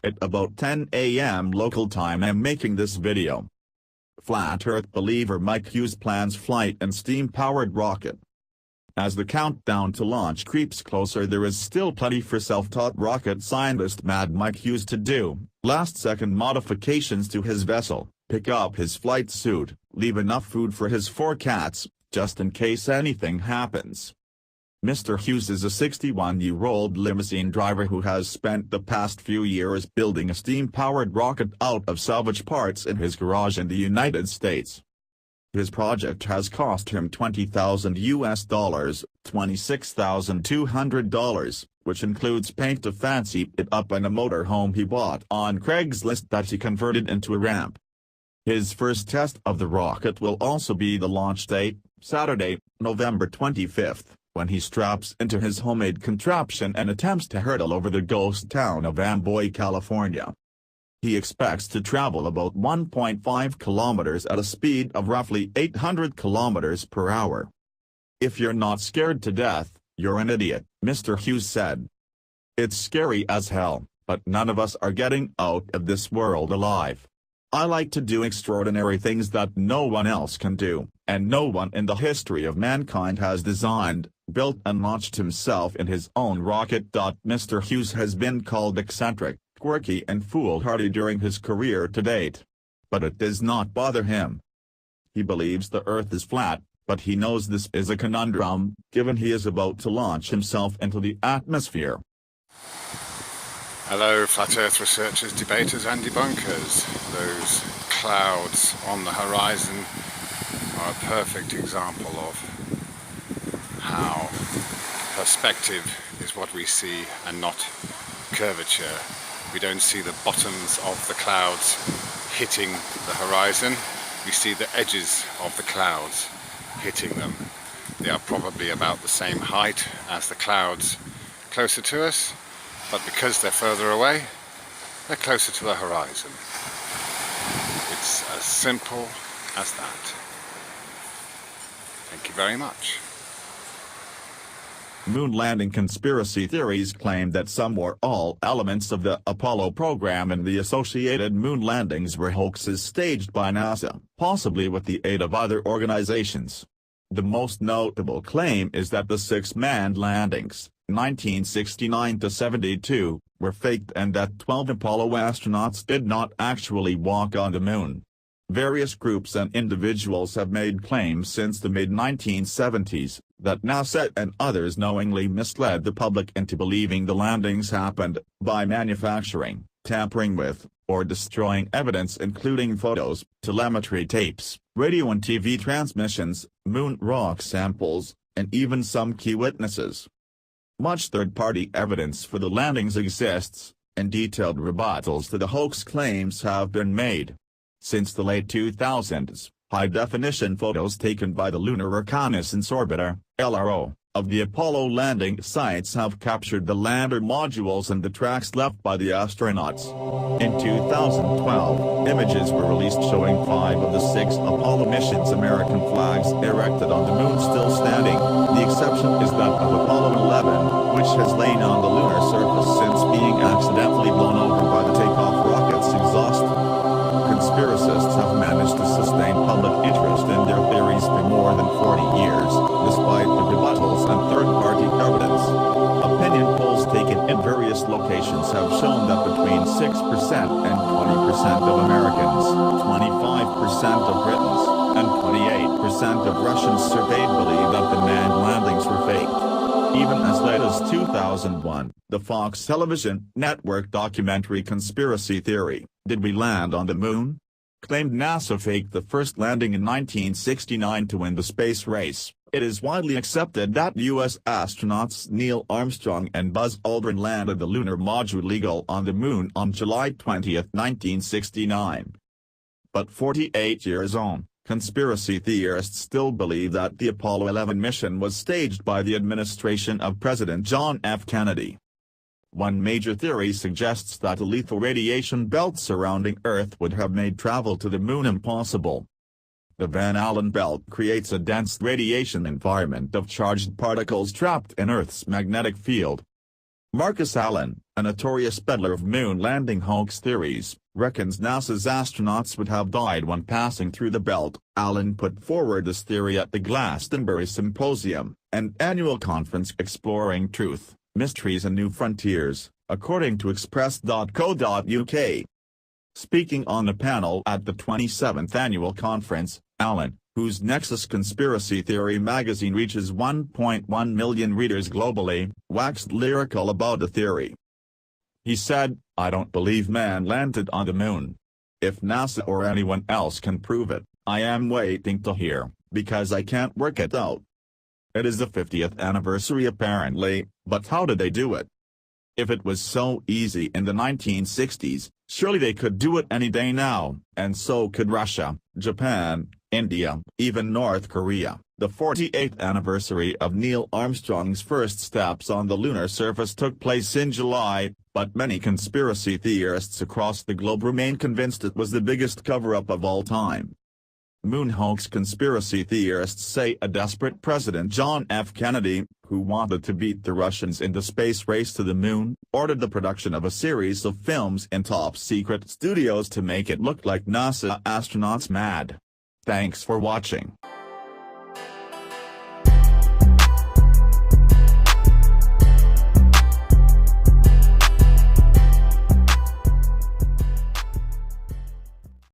At about 10 a.m. local time I'm making this video. Flat Earth believer Mike Hughes plans flight in steam-powered rocket. As the countdown to launch creeps closer, there is still plenty for self-taught rocket scientist Mad Mike Hughes to do: last-second modifications to his vessel, pick up his flight suit, leave enough food for his 4 cats, just in case anything happens. Mr. Hughes is a 61-year-old limousine driver who has spent the past few years building a steam-powered rocket out of salvage parts in his garage in the United States. His project has cost him $20,000 $26,200, which includes paint to fancy it up and a motorhome he bought on Craigslist that he converted into a ramp. His first test of the rocket will also be the launch date, Saturday, November 25th, when he straps into his homemade contraption and attempts to hurtle over the ghost town of Amboy, California. He expects to travel about 1.5 kilometers at a speed of roughly 800 kilometers per hour. "If you're not scared to death, you're an idiot," Mr. Hughes said. "It's scary as hell, but none of us are getting out of this world alive. I like to do extraordinary things that no one else can do, and no one in the history of mankind has designed, built and launched himself in his own rocket." Mr. Hughes has been called eccentric, quirky and foolhardy during his career to date. But it does not bother him. He believes the Earth is flat, but he knows this is a conundrum, given he is about to launch himself into the atmosphere. Hello, Flat Earth researchers, debaters and debunkers. Those clouds on the horizon are a perfect example of how perspective is what we see and not curvature. We don't see the bottoms of the clouds hitting the horizon, we see the edges of the clouds hitting them. They are probably about the same height as the clouds closer to us, but because they're further away, they're closer to the horizon. It's as simple as that. Thank you very much. Moon landing conspiracy theories claim that some or all elements of the Apollo program and the associated moon landings were hoaxes staged by NASA, possibly with the aid of other organizations. The most notable claim is that the 6 manned landings, 1969-72, were faked and that 12 Apollo astronauts did not actually walk on the moon. Various groups and individuals have made claims since the mid-1970s, that NASA and others knowingly misled the public into believing the landings happened, by manufacturing, tampering with, or destroying evidence including photos, telemetry tapes, radio and TV transmissions, moon rock samples, and even some key witnesses. Much third-party evidence for the landings exists, and detailed rebuttals to the hoax claims have been made. Since the late 2000s, high-definition photos taken by the Lunar Reconnaissance Orbiter (LRO) of the Apollo landing sites have captured the lander modules and the tracks left by the astronauts. In 2012, images were released showing 5 of the 6 Apollo missions' American flags erected on the moon still standing. The exception is that of Apollo 11, which has lain on the lunar surface since being accidentally blown over by the takeoff rocket's exhaust. Conspiracists have managed to sustain public interest in their theories for more than 40 years, despite the rebuttals and third-party evidence. Opinion polls taken in various locations have shown that between 6% and 20% of Americans, 25% of Britons, and 28% of Russians surveyed believe that the manned landings were faked. Even as late as 2001, the Fox television network documentary Conspiracy Theory, Did We Land on the Moon?, claimed NASA faked the first landing in 1969 to win the space race. It is widely accepted that U.S. astronauts Neil Armstrong and Buzz Aldrin landed the lunar module Eagle on the Moon on July 20, 1969. But 48 years on, conspiracy theorists still believe that the Apollo 11 mission was staged by the administration of President John F. Kennedy. One major theory suggests that a lethal radiation belt surrounding Earth would have made travel to the Moon impossible. The Van Allen belt creates a dense radiation environment of charged particles trapped in Earth's magnetic field. Marcus Allen, a notorious peddler of moon landing hoax theories, reckons NASA's astronauts would have died when passing through the belt. Allen put forward this theory at the Glastonbury Symposium, an annual conference exploring truth, mysteries and new frontiers, according to Express.co.uk. Speaking on a panel at the 27th annual conference, Allen, whose Nexus Conspiracy Theory magazine reaches 1.1 million readers globally, waxed lyrical about the theory. He said, "I don't believe man landed on the moon. If NASA or anyone else can prove it, I am waiting to hear, because I can't work it out. It is the 50th anniversary apparently, but how did they do it? If it was so easy in the 1960s, surely they could do it any day now, and so could Russia, Japan, India, even North Korea." The 48th anniversary of Neil Armstrong's first steps on the lunar surface took place in July, but many conspiracy theorists across the globe remain convinced it was the biggest cover-up of all time. Moon hoax conspiracy theorists say a desperate President John F. Kennedy, who wanted to beat the Russians in the space race to the moon, ordered the production of a series of films in top-secret studios to make it look like NASA astronauts mad. Thanks for watching.